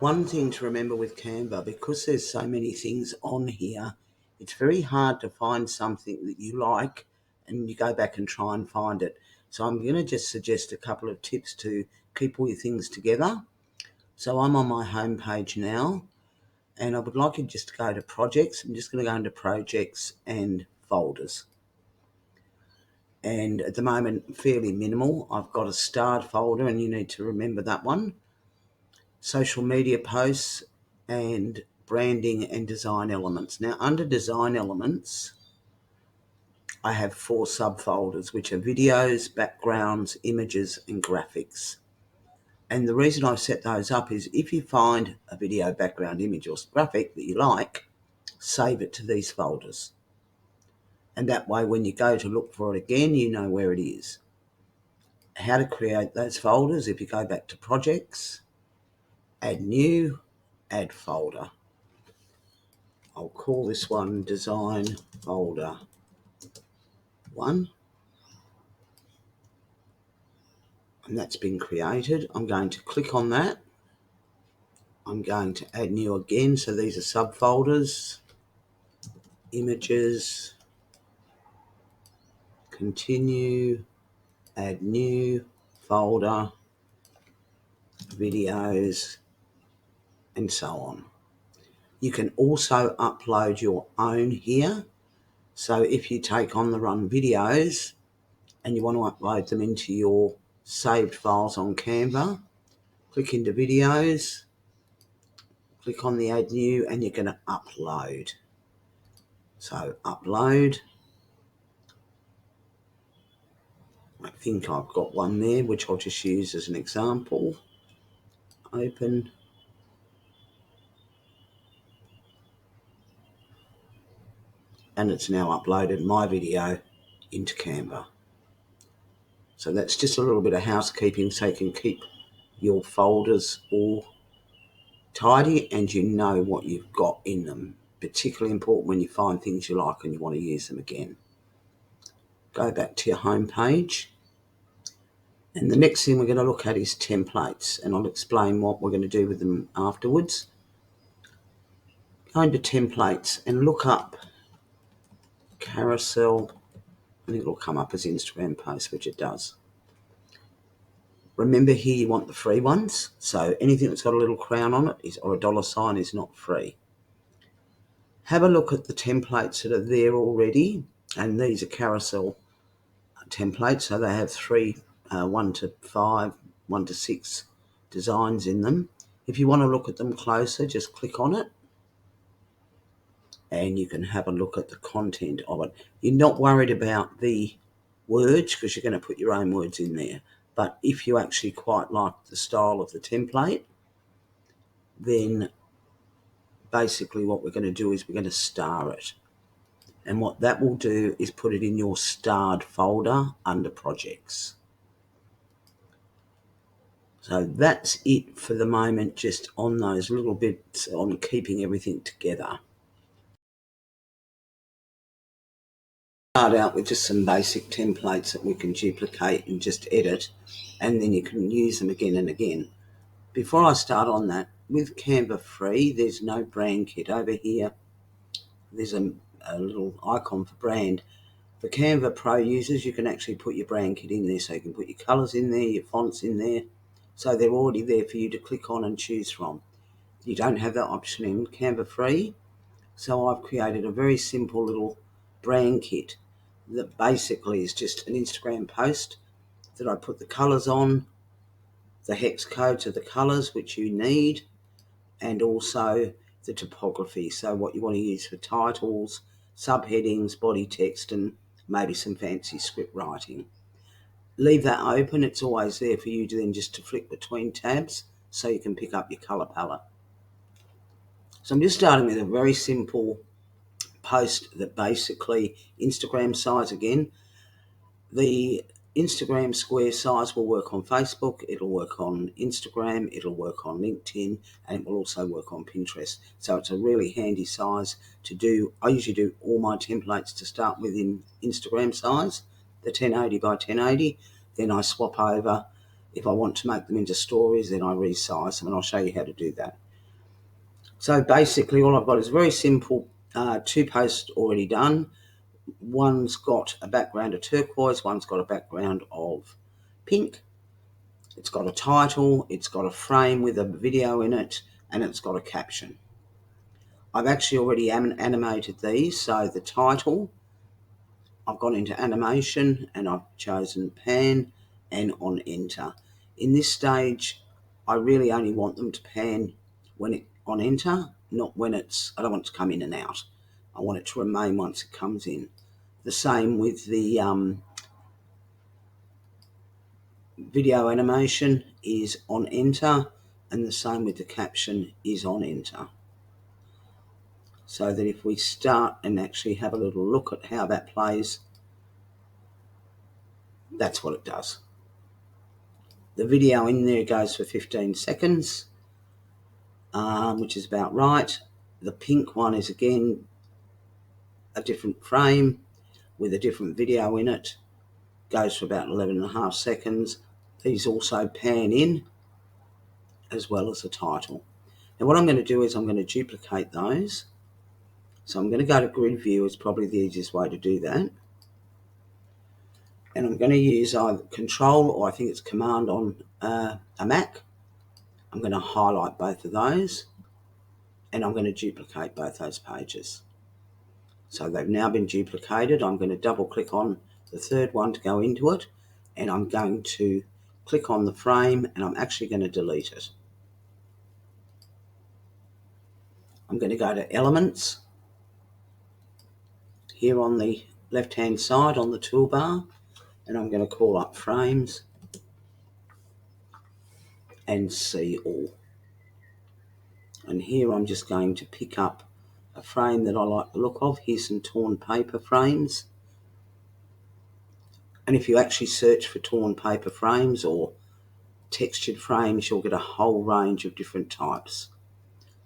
One thing to remember with Canva, because there's so many things on here, it's very hard to find something that you like and you go back and try and find it. So I'm going to just suggest a couple of tips to keep all your things together. So I'm on my home page now and I would like you just to go to projects. I'm just going to go into projects and folders. And at the moment, fairly minimal. I've got a starred folder and you need to remember that one. Social media posts and branding and design elements. Now, under design elements, I have 4 subfolders, which are videos, backgrounds, images, and graphics. And the reason I've set those up is if you find a video, background, image, or graphic that you like, save it to these folders. And that way, when you go to look for it again, you know where it is. How to create those folders: if you go back to projects, add new, add folder. I'll call this one design folder 1, and that's been created. I'm going to click on that. I'm going to add new again. So these are subfolders, images, continue, add new, folder, videos, and so on. You can also upload your own here. So if you take on the run videos and you want to upload them into your saved files on Canva, click into videos, click on the add new, and you're going to upload. So upload. I think I've got one there, which I'll just use as an example. Open. And it's now uploaded my video into Canva. So that's just a little bit of housekeeping so you can keep your folders all tidy and you know what you've got in them. Particularly important when you find things you like and you want to use them again. Go back to your home page. And the next thing we're going to look at is templates, and I'll explain what we're going to do with them afterwards. Go into templates and look up carousel, and it'll come up as Instagram post, which it does. Remember here you want the free ones, so anything that's got a little crown on it or a dollar sign is not free. Have a look at the templates that are there already, and these are carousel templates, so they have 3, 1 to 5, 1 to 6 designs in them. If you want to look at them closer, just click on it and you can have a look at the content of it. You're not worried about the words because you're going to put your own words in there. But if you actually quite like the style of the template, then basically what we're going to do is we're going to star it. And what that will do is put it in your starred folder under projects. So that's it for the moment, just on those little bits on keeping everything together. Start out with just some basic templates that we can duplicate and just edit, and then you can use them again and again. Before I start on that, with Canva-free, there's no brand kit. Over here, there's a little icon for brand. For Canva Pro users, you can actually put your brand kit in there, so you can put your colours in there, your fonts in there, so they're already there for you to click on and choose from. You don't have that option in Canva-free, so I've created a very simple little brand kit that basically is just an Instagram post that I put the colours on, the hex codes of the colours which you need, and also the typography, so what you want to use for titles, subheadings, body text, and maybe some fancy script writing. Leave that open. It's always there for you to then just to flick between tabs so you can pick up your colour palette. So I'm just starting with a very simple post that basically Instagram size again. The Instagram square size will work on Facebook, it'll work on Instagram, it'll work on LinkedIn, and it will also work on Pinterest. So it's a really handy size to do. I usually do all my templates to start with in Instagram size, the 1080 by 1080. Then I swap over. If I want to make them into stories, then I resize them, and I'll show you how to do that. So basically all I've got is very simple, 2 posts already done. One's got a background of turquoise, one's got a background of pink. It's got a title, it's got a frame with a video in it, and it's got a caption. I've actually already animated these, so the title, I've gone into animation and I've chosen pan and on enter. In this stage, I really only want them to pan when it on enter, not when I don't want it to come in and out. I want it to remain once it comes in. The same with the video animation is on enter, and the same with the caption is on enter. So that if we start and actually have a little look at how that plays, that's what it does. The video in there goes for 15 seconds, which is about right. The pink one is again a different frame with a different video in it, goes for about 11.5 seconds. These also pan in as well as the title. Now what I'm going to do is I'm going to duplicate those. So I'm going to go to grid view, it's probably the easiest way to do that. And I'm going to use either control or I think it's command on a Mac. I'm going to highlight both of those and I'm going to duplicate both those pages. So they've now been duplicated. I'm going to double click on the third one to go into it, and I'm going to click on the frame and I'm actually going to delete it. I'm going to go to elements here on the left hand side on the toolbar, and I'm going to call up frames and see all. And here I'm just going to pick up a frame that I like the look of. Here's some torn paper frames. And if you actually search for torn paper frames or textured frames, you'll get a whole range of different types.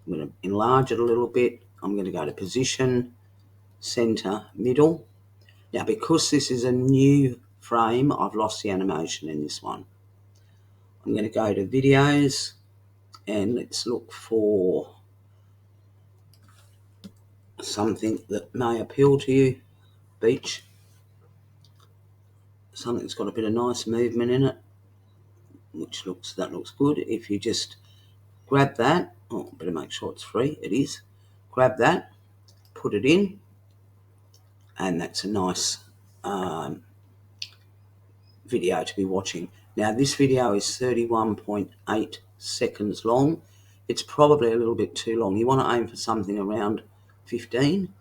I'm going to enlarge it a little bit. I'm going to go to position, center, middle. Now, because this is a new frame, I've lost the animation in this one. I'm going to go to videos and let's look for something that may appeal to you. Beach. Something that's got a bit of nice movement in it, that looks good. If you just grab that, better make sure it's free, it is. Grab that, put it in, and that's a nice video to be watching. Now this video is 31.8 seconds long. It's probably a little bit too long. You want to aim for something around 15.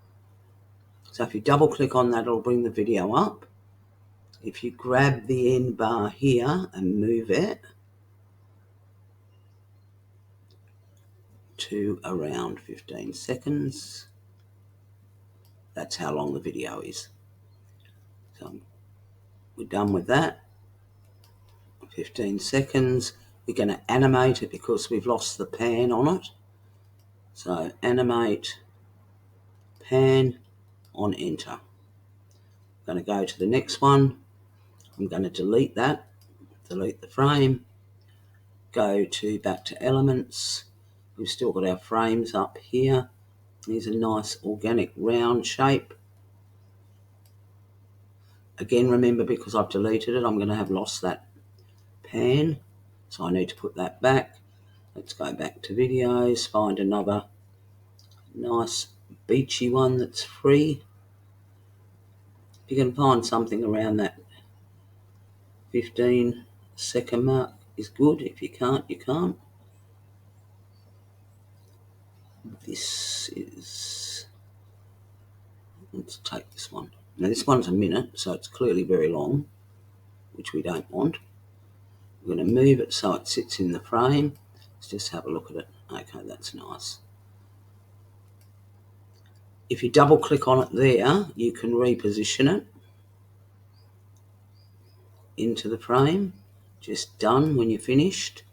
So if you double click on that, it'll bring the video up. If you grab the end bar here and move it to around 15 seconds, that's how long the video is. So we're done with that. 15 seconds. We're going to animate it because we've lost the pan on it. So animate, pan, on enter. I'm going to go to the next one. I'm going to delete that, delete the frame, go to back to elements. We've still got our frames up here. Here's a nice organic round shape. Again, remember, because I've deleted it, I'm going to have lost that pan. So I need to put that back. Let's go back to videos, find another nice beachy one that's free. If you can find something around that 15-second mark is good. If you can't, you can't. This is, let's take this one. Now this one's a minute, so it's clearly very long, which we don't want. We're going to move it so it sits in the frame. Let's just have a look at it. Okay, that's nice. If you double click on it there, you can reposition it into the frame. Just done when you're finished.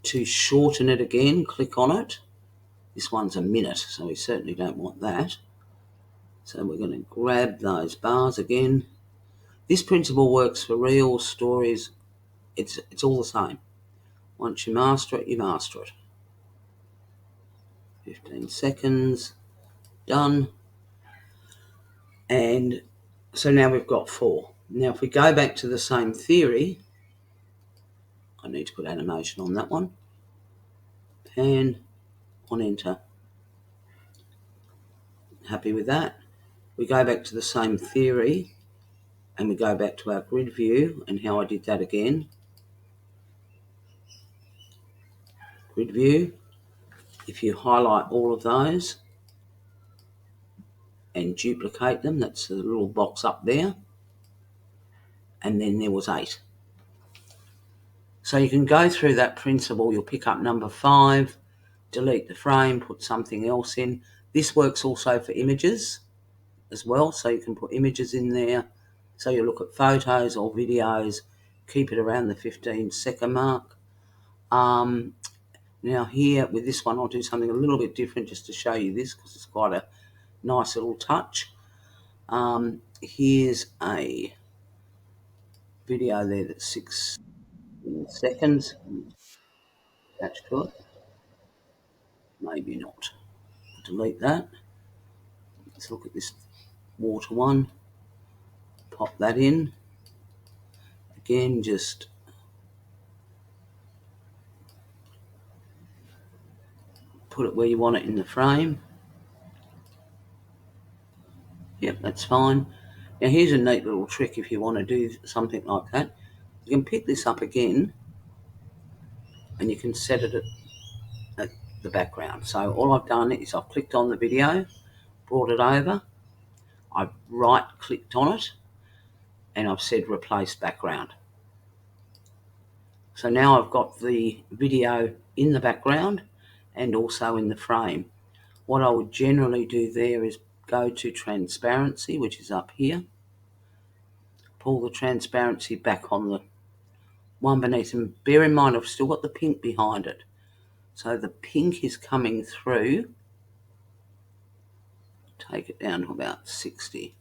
To shorten it again, click on it. This one's a minute, so we certainly don't want that. So we're going to grab those bars again. This principle works for reels, stories. It's all the same. Once you master it, you master it. 15 seconds, done. And so now we've got 4. Now if we go back to the same theory, I need to put animation on that one, pan on enter. Happy with that? We go back to the same theory and we go back to our grid view and how I did that again. Grid view, if you highlight all of those and duplicate them, that's the little box up there, and then there was 8. So you can go through that principle. You'll pick up number 5, delete the frame, put something else in. This works also for images as well, so you can put images in there. So you look at photos or videos, keep it around the 15-second mark. Now here with this one, I'll do something a little bit different just to show you this, because it's quite a nice little touch. Here's a video there that's 6 seconds. Attached to it. Maybe not. Delete that. Let's look at this water one. Pop that in. Again, just put it where you want it in the frame. Yep, that's fine. Now here's a neat little trick if you want to do something like that. You can pick this up again and you can set it at the background. So all I've done is I've clicked on the video, brought it over, I've right clicked on it, and I've said replace background. So now I've got the video in the background and also in the frame. What I would generally do there is go to transparency, which is up here, pull the transparency back on the one beneath, and bear in mind I've still got the pink behind it. So the pink is coming through. Take it down to about 60.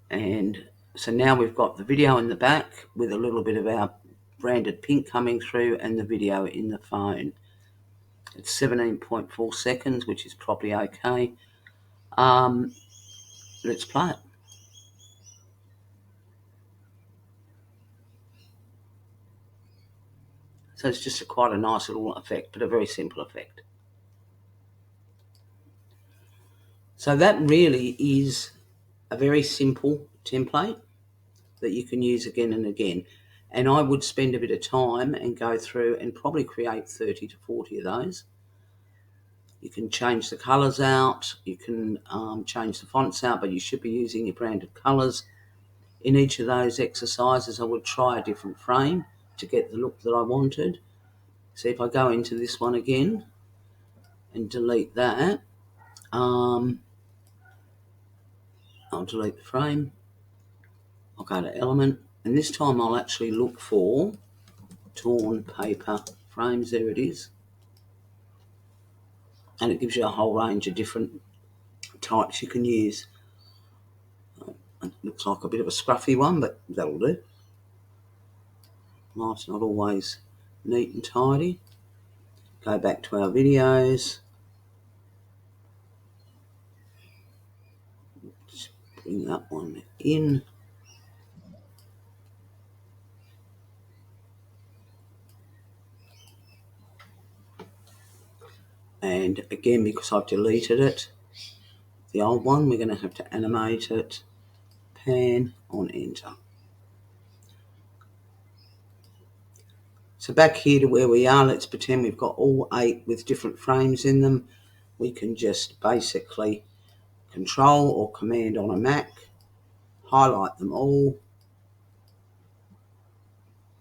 And so now we've got the video in the back with a little bit of our branded pink coming through and the video in the phone. It's 17.4 seconds, which is probably okay. Let's play it. So it's just quite a nice little effect, but a very simple effect. So that really is a very simple template that you can use again and again. And I would spend a bit of time and go through and probably create 30 to 40 of those. You can change the colours out, you can change the fonts out, but you should be using your branded colours. In each of those exercises, I would try a different frame to get the look that I wanted. So if I go into this one again and delete that, I'll delete the frame. I'll go to element, and this time I'll actually look for torn paper frames. There it is. And it gives you a whole range of different types you can use. It looks like a bit of a scruffy one, but that'll do. Life's not always neat and tidy. Go back to our videos. Just bring that one in. And again, because I've deleted it, the old one, we're going to have to animate it. Pan on enter. So back here to where we are, let's pretend we've got all 8 with different frames in them. We can just basically Control or Command on a Mac, highlight them all,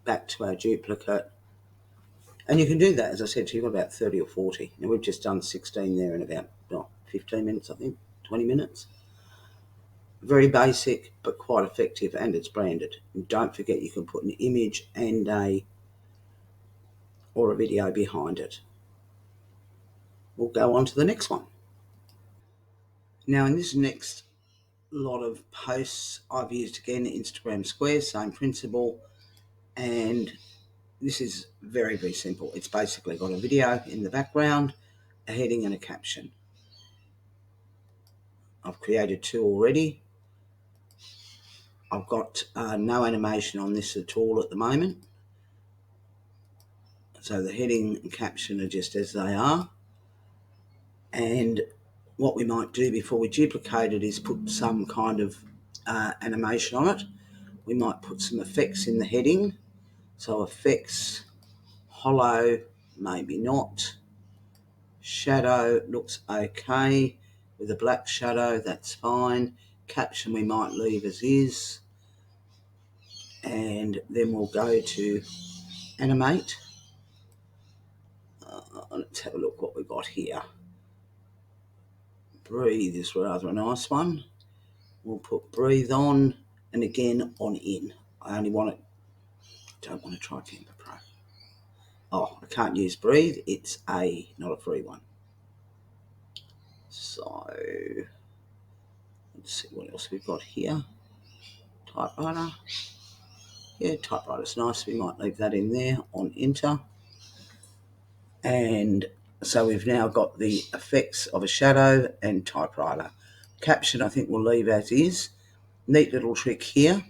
back to our duplicate. And you can do that, as I said to you, about 30 or 40. Now we've just done 16 there in about 15 minutes, I think, 20 minutes. Very basic, but quite effective, and it's branded. And don't forget you can put an image and a video behind it. We'll go on to the next one. Now in this next lot of posts, I've used again Instagram Squares, same principle, and this is very, very simple. It's basically got a video in the background, a heading and a caption. I've created 2 already. I've got no animation on this at all at the moment. So the heading and caption are just as they are. And what we might do before we duplicate it is put some kind of animation on it. We might put some effects in the heading. So effects, hollow, maybe not. Shadow looks okay. With a black shadow, that's fine. Caption we might leave as is. And then we'll go to animate. Let's have a look what we've got here. Breathe is rather a nice one. We'll put breathe on, and again on in. I only want it, don't want to try Canva Pro. Oh, I can't use breathe, it's not a free one. So, let's see what else we've got here. Typewriter. Yeah, typewriter's nice, we might leave that in there on enter. And so we've now got the effects of a shadow and typewriter. Caption I think we'll leave as is. Neat little trick here.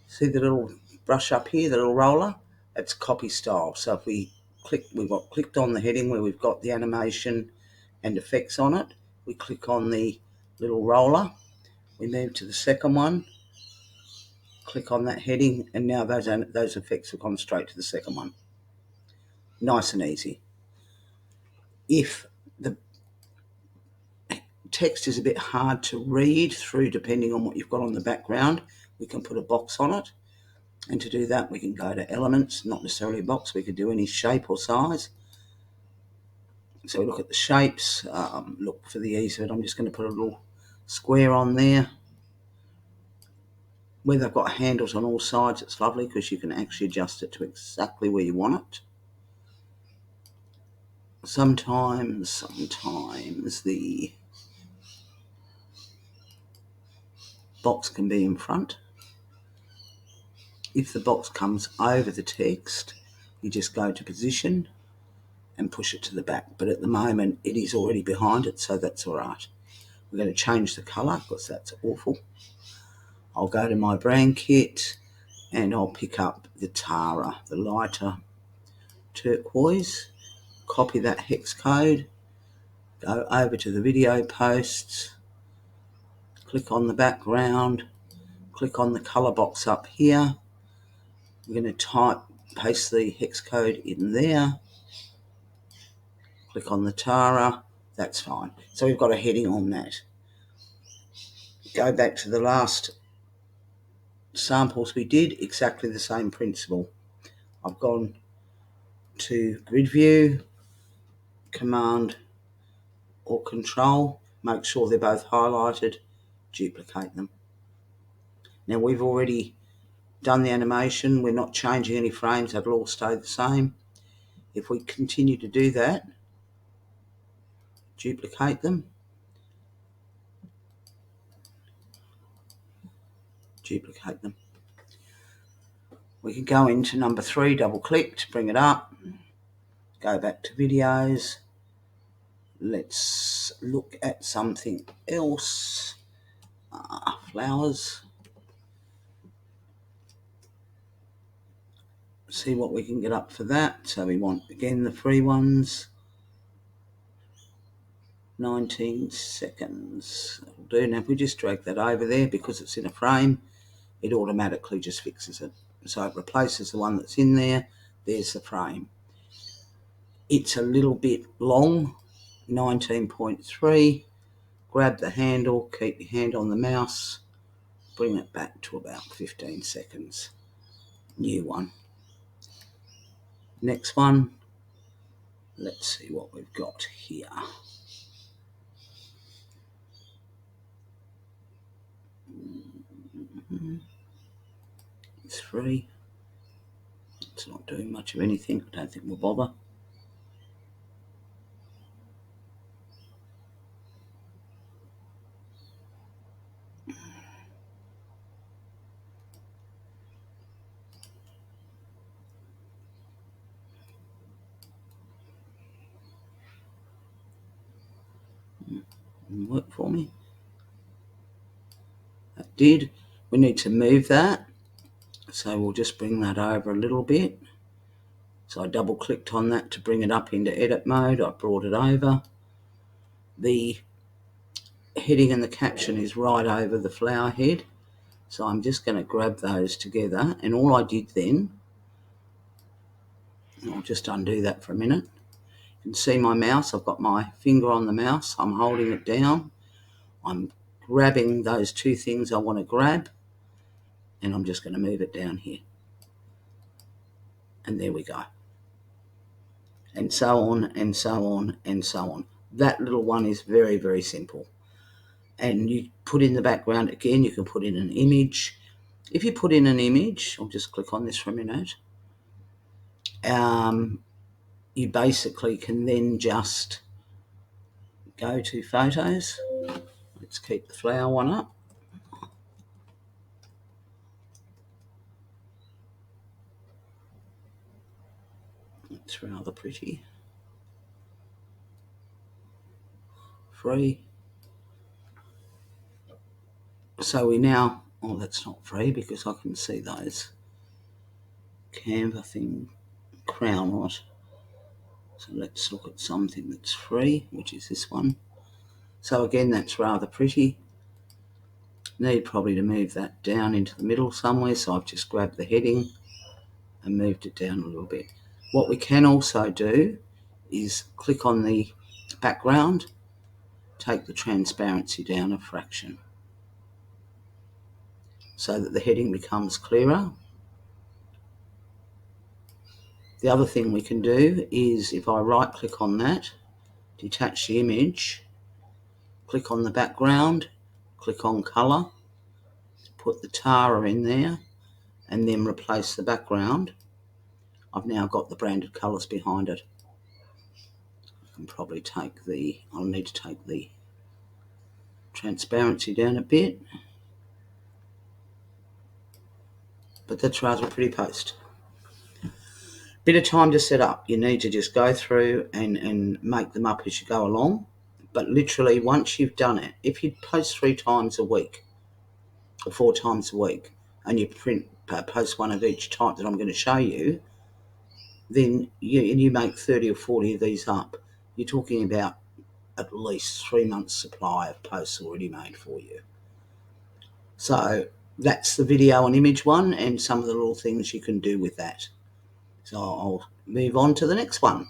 See the little brush up here, the little roller? That's copy style. So if we've got clicked on the heading where we've got the animation and effects on it. We click on the little roller. We move to the second one. Click on that heading, and now those effects have gone straight to the second one. Nice and easy. If the text is a bit hard to read through depending on what you've got on the background, we can put a box on it. And to do that, we can go to elements, not necessarily a box. We could do any shape or size. So we look at the shapes, look for the ease of it. I'm just going to put a little square on there. Where they've got handles on all sides, it's lovely because you can actually adjust it to exactly where you want it. Sometimes the box can be in front. If the box comes over the text, you just go to position and push it to the back. But at the moment, it is already behind it, so that's all right. We're going to change the colour because that's awful. I'll go to my brand kit and I'll pick up the Tara, the lighter turquoise, copy that hex code, go over to the video posts, click on the background, click on the colour box up here. We're going to paste the hex code in there, click on the Tara, that's fine. So we've got a heading on that. Go back to the last samples we did, exactly the same principle. I've gone to grid view, command or control, make sure they're both highlighted, duplicate them. Now we've already done the animation, we're not changing any frames, that'll all stay the same. If we continue to do that, duplicate them, we can go into number 3, double click to bring it up, go back to videos, let's look at something else. Flowers, see what we can get up for that. So we want again the free ones, 19 seconds, that'll do. Now if we just drag that over there, because it's in a frame, it automatically just fixes it. So it replaces the one that's in there. There's the frame. It's a little bit long, 19.3. Grab the handle, keep your hand on the mouse, bring it back to about 15 seconds. New one. Next one. Let's see what we've got here. It's free. It's not doing much of anything. I don't think we'll bother. Didn't work for me. That did. We need to move that. So we'll just bring that over a little bit. So I double clicked on that to bring it up into edit mode. I brought it over. The heading and the caption is right over the flower head. So I'm just going to grab those together, and all I did then, I'll just undo that for a minute. You can see my mouse. I've got my finger on the mouse. I'm holding it down. I'm grabbing those two things I want to grab, and I'm just going to move it down here. And there we go. And so on and so on and so on. That little one is very, very simple. And you put in the background again, you can put in an image. If you put in an image, I'll just click on this for a minute. You basically can then just go to photos. Let's keep the flower one up. It's rather pretty. Free. So we now, oh, that's not free because I can see those Canva thing crown on it. So let's look at something that's free, which is this one. So again, that's rather pretty. Need probably to move that down into the middle somewhere, so I've just grabbed the heading and moved it down a little bit. What we can also do is click on the background, take the transparency down a fraction so that the heading becomes clearer. The other thing we can do is, if I right click on that, detach the image, click on the background, click on colour, put the Tara in there, and then replace the background. I've now got the branded colours behind it. I can probably I'll need to take the transparency down a bit, but that's rather a pretty post. Bit of time to set up. You need to just go through and make them up as you go along. But literally, once you've done it, if you post 3 times a week or 4 times a week, and you post one of each type that I'm going to show you, then you make 30 or 40 of these up. You're talking about at least 3 months' supply of posts already made for you. So that's the video and image one, and some of the little things you can do with that. So I'll move on to the next one.